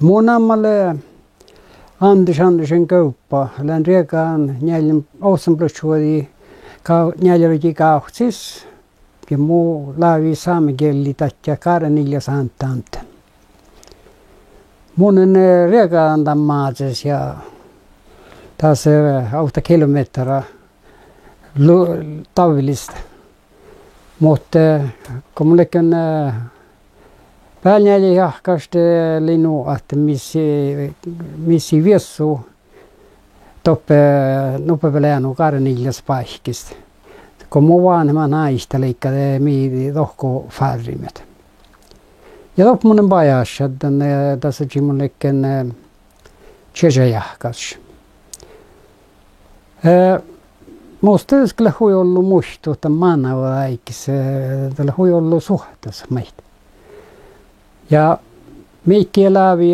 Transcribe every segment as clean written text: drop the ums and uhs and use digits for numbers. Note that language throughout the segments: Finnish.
Mun ammalle Andersen kauppa. Olen riekaan neljän osamplutsuodi neljälläkin kahtsis. Ja muu laavi saamikieli tatja Karenilla Santanten. Mun on riekaan tammaatses ja taas 8 kilometriä tavallista. Mutta kun mullekin päälnäli jahkasti linnu, että missi viessu toppe nopeveläänu Karenillas paikista. Kun mun vanhemman naista liikkade miiti tohko färrimet. Ja topp munen pajassa, että tässä on mullekin tjejahkas. Musta olisi kyllä hui ollut muistu, että manava aikis, tällä hui ollut suhteessa meitä. Ja mikki läpi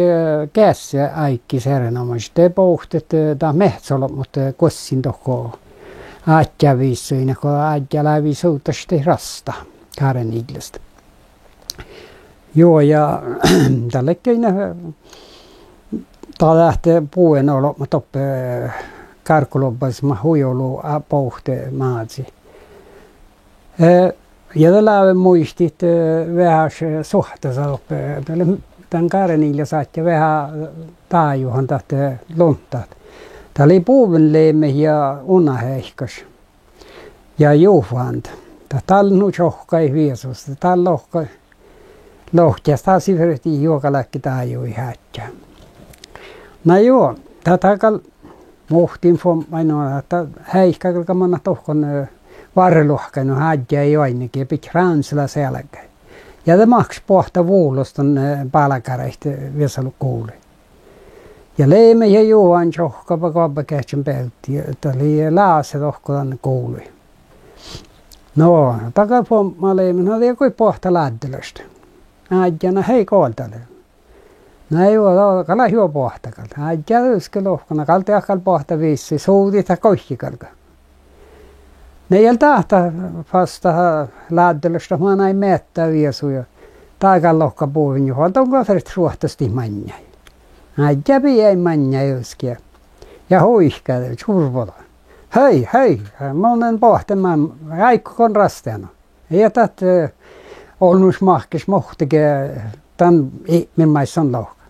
käsiä aikis erinomaisesti. Te pohtit, että mehtsolo, mutta kossin tohko aatjaviisuina, kun aatja läpi suutasti rasta Karenillasta. Joo, ja tällekin tämä lähtee puuen olo, mutta toppe karkulobas ma huijolu pohte maatsi. Ja tällä muistit vähän suhteessa tämän Karenilla saatte vähän taajuhan tahte lontaat. Tämä oli puuvenleemme ja unahehkas. Ja juhvant. Tämä nu johkai viesus. Tämä lohtias taas siverti juokalakki taajui hätkä. No joo, tätä muhtiin ainoa, että häihkäkälkä manna tohkon varrelohkainu hädjä ei ainakin ja pitkä ransilla selkäin. Ja tämä maks pohta vuuloston palakareista viesalu kuuli. Ja leime ja juoan johkapa kaappakähtsän pelti, että oli laase tohkotan kuuli. No, takapomma leime, no oli kuin pohta läddilöstä. Hädjänä hei kooltale. No ei ole, kala hyvä pohtakalta. Hädjä ylskä lohkona, kalti akkal pohta viisi, suudita kohjikalka. Ne ei tahta vasta läddilöstä, mä näin mettää viesuja. Taikan lohka puuvin juhalta, onko färst ruohtasti manjai. Hädjä ei manjai ylskä. Ja huihkaa, survola. Hei, mä olen pohtamaan, aikko kon rasteana. Ei jätät olnus mahkis mohtikee tämän ihmimmaisen lohka.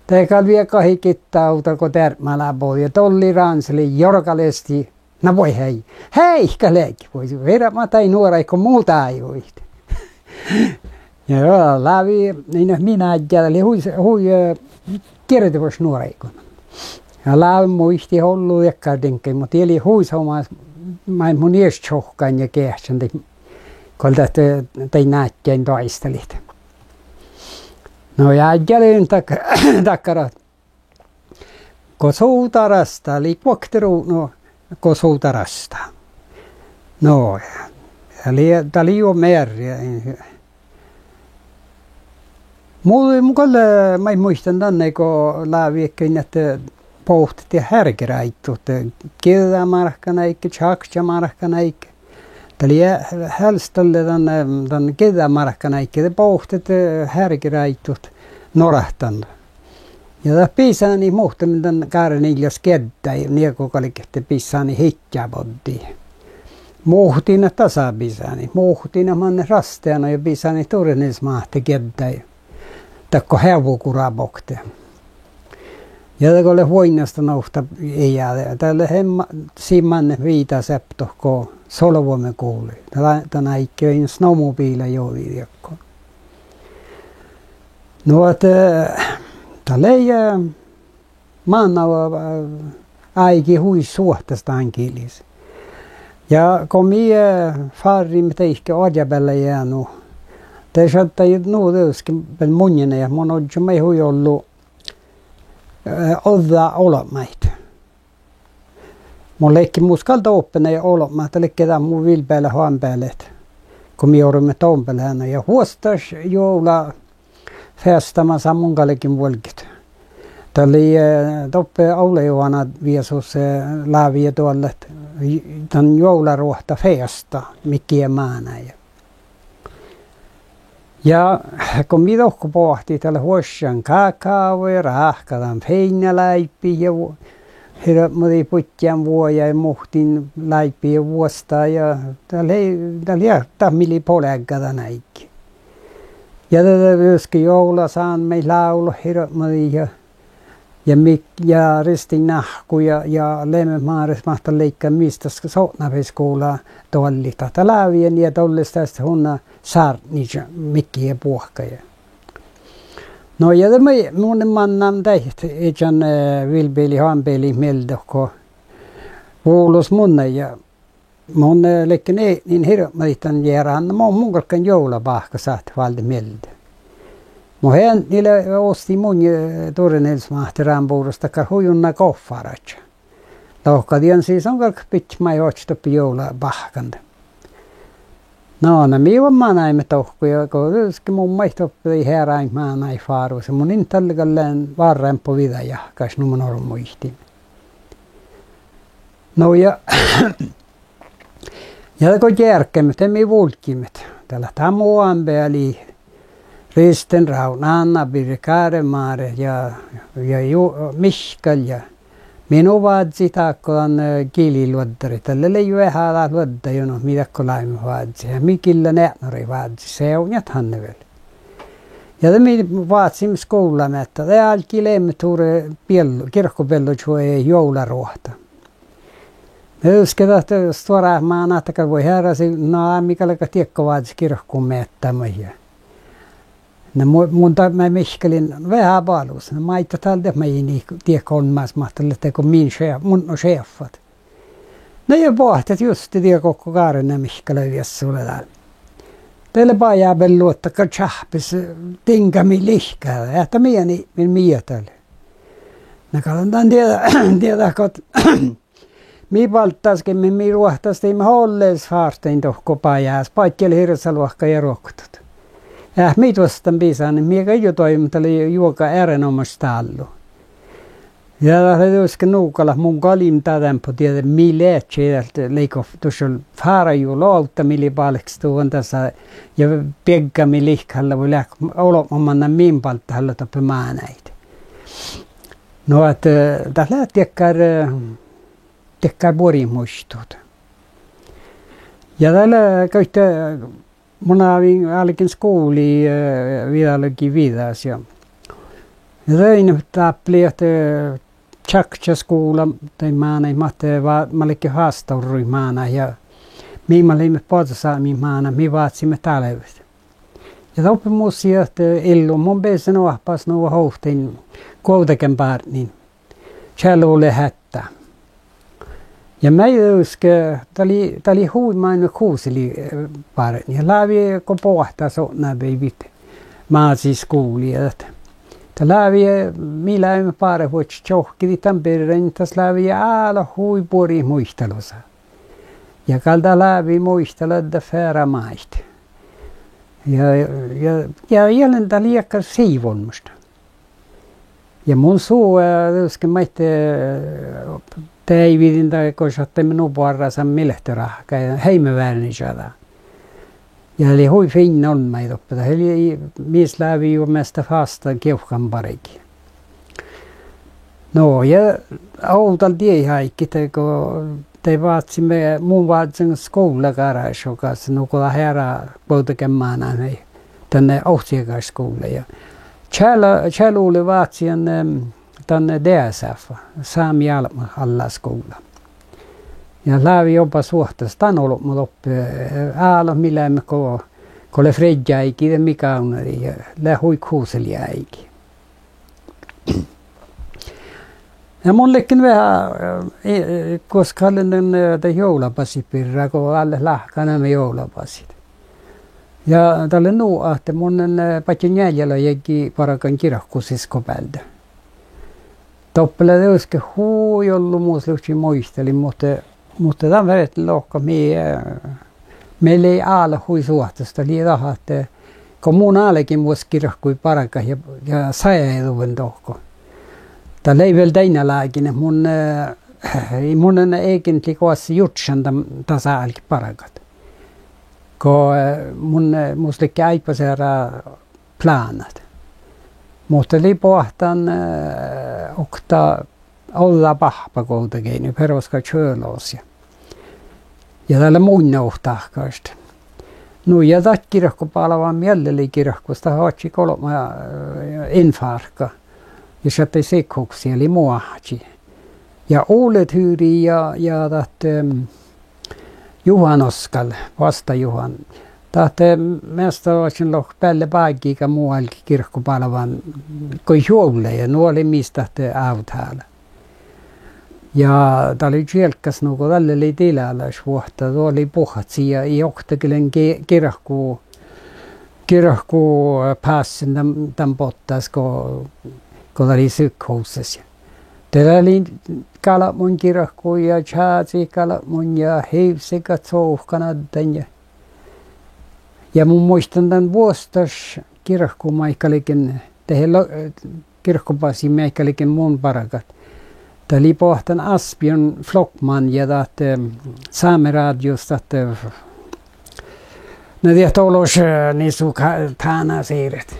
Teikään vielä kahikittaa auta, kun tärmälä voi. Ja tolli ranseli jorkalesti. No voi hei. Heikkä leikki voi. Verran tai nuora, eikö muuta ei voi. Ja joo, läpi. Niin minä ajattelin, hui kirjoitus nuoreikon. Ja läpi muisti hullu jakkadenkin, mutta eli huisoma. Mä mun ees tjohkaan ja kehtsän. Kun tein näkkäin taistelit. No ja ajattelin takkarat. Kun soutarasta, eli puokteru, no, kun soutarasta. No, tämä oli jo määriä. Mä muistan tänne, kun läviekkäin, että pohtit ja härkeräittut. Kevämarkkana eikä, tjaksjamarkkana eikä. Tämä oli hälställe tämän kevämarkkana eikä, te pohtit härkeräittut norahtan. Ja tämä pisani muhtamin tämän Karenillas keddäi, niin kuin kalikehti pisani hitjaboddi. Muhtina tasapisani, muhtina manne rasteana ja pisani turnismahti keddäi. Takko hevukurabokte. Ja tämä oli huoinasta nouhta ei jäädä. Tällä hemma simmanne viita septohko solvomme kuuli. Tänä ikkein snowmobiila joviidiakko. No, että tällä ei manna aiki hui suhteesta ankilis. Ja kun minä farimme teikkä odjabella jäänyt, te saattaa nuuduskin munjene ja mun on me hui ollut odda olemaita. Mun leikki muskalta oppina ja olemaita, eli ketään mun vilpeillä hoan päälle, kun me joudumme toon päälle. Ja huostas joula festamassa mun kallekin volkit. Tämä oli toppe Aule-Johanna viesus läviä tuolle tämän joularuohta festa, mikkiä maana. Ja kun minä tohku pohti tällä huossan kakao ja rahkadan feinäläipi ja hirveästi putjan vuoja ja muhtin läipi ja vuosta ja täällä mili polegada näikki. Ja tätä myöskin joula saan meillä laulu hirveästi ja ristin nahku ja Lemmenmaares mahtaa leikkaa mistä sotnaviskuulla tolli tätä lävien ja tollista tästä hunna saarnija mikkiä puhkaja. No ja tämä mun mannan tehty etjan vilpeli hampeli meldokko vuolus munne ja mun lekken niin hirveän järään mun kalkan joulapahka saat valde melde. Hän niille osti mun torenelsmahteraan puolesta huijunna koffaratsa. Lohkadian siis on kalk pitmai otstoppi joulapahkanta. No, minä olen näimme tohkuja, kun mun maihtoppi herään näin faaruus. Mun in tallikalleen varrempo vidaja, kas numman on muistin. No ja kun järkemmet, emme vulkimmet. Tällä tamuan pääli Risten Raun, Anna, Birre, Kaaremaare ja Mishkal ja minun vaadzi taakkoon kiililuoddari. Tällä ei ole vähän luodda, jono mitä kolaimme vaadzi. Ja mikillä nähnori vaadzi, se on jäthanne vielä. Ja me vaadsimme skolan, että det är alltid lämmetuure kirkkopello ei joularuohta. Me usketa, että stora maana, että voi herrasi, no mikäli tiekko vaadzi kirkkoon meettämäjä. Mutta mä mihkelin vähän palus. Mä itse talde mä ei tiedä kolmas mahtalle, että kun mun on chefat. No ja pohtet just tiedä koko kaaren mihkelin vies sulle täällä. Teille pajaa belluotta, kun tjahpis tinkami lihkää. Että mieni mietälle. Mä katsotaan tiedä, kun mi valtaskin, mi ruohtastiin, mä holleis haarstein tohko pajaas. Paikkeelle hirsaluokka ja rohtut. Ja meitä vastaan piisaan, niin minä ei toiminta oli juoka erinomaista allu. Ja tästä nuukalla mun kalim tädänpä tiedä, mille sieltä leikof tuossa fara ju lauta, mille palks tuon tässä ja peggami lihkalla voi lähteä olomanna min palta halla tappe maanäitä. No että tällä tekkär borimuistut. Ja tällä käyttää mun alkin skooli vieläkin vidas ja rein tappli että tjaktja skola tai maana mä olin haastausryhmänä ja minä olin potsami maana me vaatsimme talvesta. Ja toppi musia että illu mun pääsen ohpas nuo hohtin koutaken parnin chalule hättä. Ja mä uskon, että oli huimainen kuuseli parani. Ja läpi kun pohtaa sotna beivit maasiskouli. Läpi millä emme pare vuotta tjohkidi tämän perään, tässä läpi äällä huipuri muistelussa. Ja kalta läpi muistella, että färä maista. Ja jälleen tämä liekka siivonmusta. Ja mun suu, uskon mä Teivin tai kosatte minun puolella milehterahka ja heimevärni saada. Ja oli hui fin on meitä oppita. Eli mies läpi jo meistä fastaan keuhkan parikin. No ja autal tiehaikki, kun te vaatsimme, mun vaatsin skoulakaraisu kanssa, nukulla herra poutakemmaana tänne ohtiakaiskoululle. Ja tjäluuli vaatsin tänne DSF, Sami alla skola. Ja läpi jopa suhtaisi, tämä on ollut mun loppu. Äällä millä me kun Fredja eikin, mikä on, ja lähui kuuseli eikin. Ja mullekin vähän, koska olen joulapasipirra, kun alle lahkana me joulapasit. Ja tälle nuu, että mun patsin jäljellä jäki parakan kirkkusisko päältä. Toppele teoske huijollu muus lyhti muistelin, mutta tämän verran lohka meillä ei aalla hui suhtasta. Lii taha, että kun mun aallekin muus kirkkui paraka ja saja eduvun tohko. Tällä ei vielä teina lääkin, mun eikin likoassa jutsan tasa-alki parakat. kun musta liikkii aipaseera planat. Mutta lipoahtan okta olla pahpa kuitenkin, peruska tjölosia. Ja täällä muina uhtahkaista. No ja tätä kirkko palavan mielelli kirkkosta haatsi kolma infarkka. Ja sitten sekuksia eli muahti. Ja uudet hyyri ja Juhanoskal, vasta Juhan. Tahte mesta vaatsin loh päälle paikkiika muualki kirkko palavan kuin juolle ja nuoli mistä te autäällä. Ja tää oli tjelkkäs nuko tälle oli tilalla vuotta, tuo oli puhatsi ja johtakilen kirkku passin tämän pottas, kun oli sykhuusessa. Täällä oli kalat mun kirkku ja tjaatsi kalat mun ja heivsikat souhkanadden. Ja mun muistan tämän vuostas kirkkumaikkalikin, tehdä kirkkupasi meikkalikin mun parakat. Tämä oli pohtan Asbjörn Flockman ja Saameradiosta, ne tiedät olos niissä tänä siiret.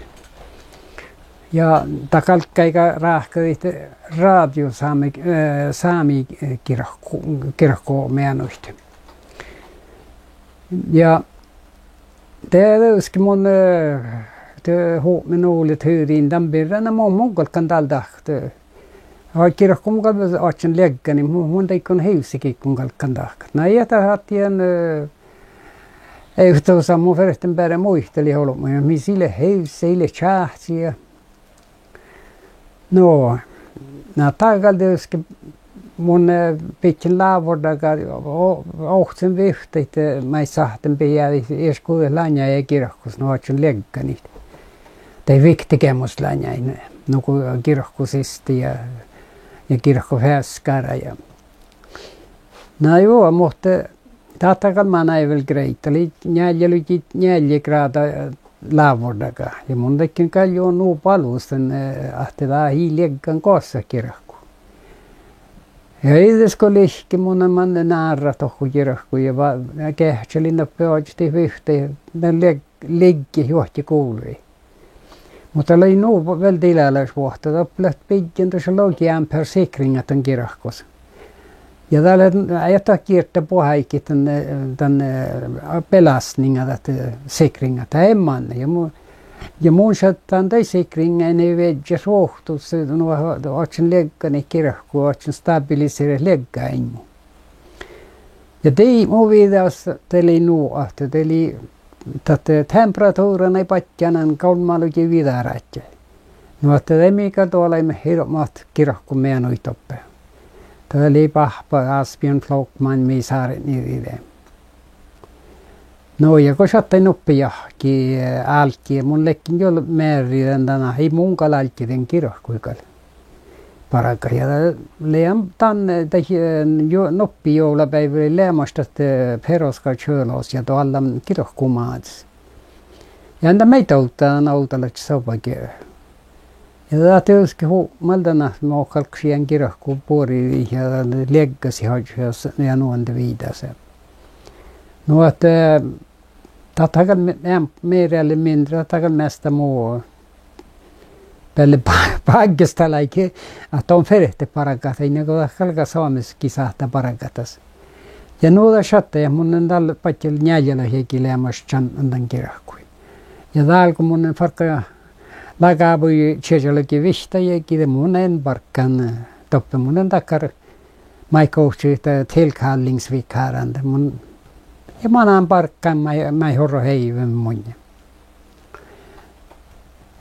Ja takalkkäikä rahkait radio saami kirkko meänoista. Ja det löyski mun huomenoolit hyyriin tämän birran, mun munkolkan tältä. Kirkko mun kalvas ootsen legga, niin mun teikon heysikin kun kalkan tahkat. Nää jätä hattien yhteydessä mun verten päälle muisteli holma ja mi sille heys, sille tjahti ja no, nää takalta löyski mun pitkin laavordakaan ohtsen vyhteet mä sahten pijävi ees kuule lanja ja kirkkos no ootsen legga niitä. Tai viktikämmus lanja no kun kirkkosisti ja kirkkohäskara ja no joo, mutta tahtakaan mä näin vielä greita. Oli 4 graada laavordakaan. Ja mun tekin kalju on nuu palusten, että tää hiiliekkaan koossa kirkku. Ja itse lihki mun manne naara tohku kirkku ja kehtselin nopeasti vyhteen. Ne liggi johti kuului. Mutta oli nuu väl tilallisvuotta. Topplet pidin tuossa logian försäkringat on kirkkossa. Ja täällä ajattaa kiertää puheikki tämän pelastninga, että säkringat. Tämä emman. Ja mun sattaan tai säkringen ei vedä suhtus. No otsin leggani kirkku, otsin stabilisera leggain. Ja tei mun viidaus teli nuu, että teli temperatuuran ei patjanan kolmalukin vidaratja. No, että ei mikä tuolla ei hirmat kirkku meidän uitoppe. Tämä oli pahpa Asbjörn Flockman miisaarin niiden. No, ja kun saattaa noppiahki alki, mun lekkin jo määriden tänä, ei munkaan alkiden kirkkuikalla. Paraka. Ja leam tänne noppi joulapäivä leamasta peroska tjölos ja tuolla kirkkumaats. Ja entä meitä auttaa autalla sauvakin. Ja tämä tietysti huomaldana muukalksien kirkku puori ja leggasi hoidus ja nuonte viidase. No, että tatakal meirelle mindre, tatakal mesta muu. Pelle paikasta laike, että on ferehte parakat, ei niinku kalka saamiskin saattaa parakatas. Ja nuoda shatta ja mun on tällä patjalla njäljällä heikileämässä andan kirkkui. Ja täällä kun mun farkka lakaapui tjejälläkin vihta ja kide mun en parkkan toppe mun on takkar maikouksi tilkallingsvikarande mun ja manan parkkan mä horro heiven mun.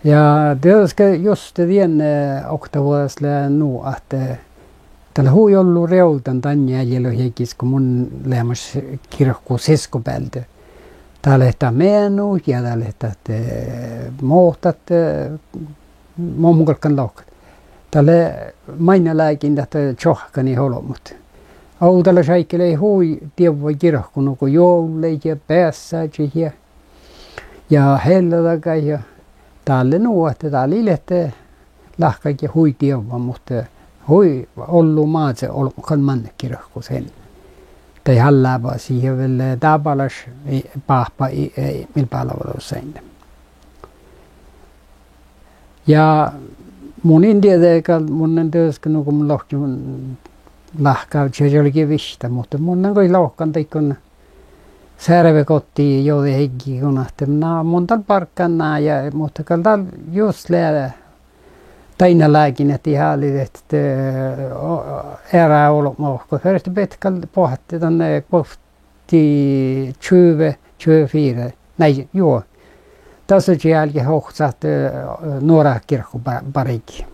Ja tietysti just den oktavuosilla nu att tällä huijollu reutan tänne jäljellä kun mun lämmäs kirkku siskopältä. Täällä että menu ja täällä että muutat muunkalkan laukat. Täällä mainalaikin että tjohkani holomut. Autalla saikkelee hui tievoi kirkku nuku joulei ja päässäji ja hellotakai ja täällä nuo, että täällä ilette lahkaikin hui tievon, mutta hui ollu maatse olkoon manne kirkku sen. Tai hallava siihen vielä tapalas pahpa millä palvelussa ennen. Ja mun indiedeikal mun työskennä kun mun lohki mun lahkaa se olikin vista, mutta mun on lohkan teikon särve kotiin jo heikki kun ahte mun tal parkkana ja mutta kalta just lää taina lääkin että ihan että erää olmohko först betkal pohti tonne kohti 24 nej joo. Tässä jälkeen hohsat nuora kirkko parikki.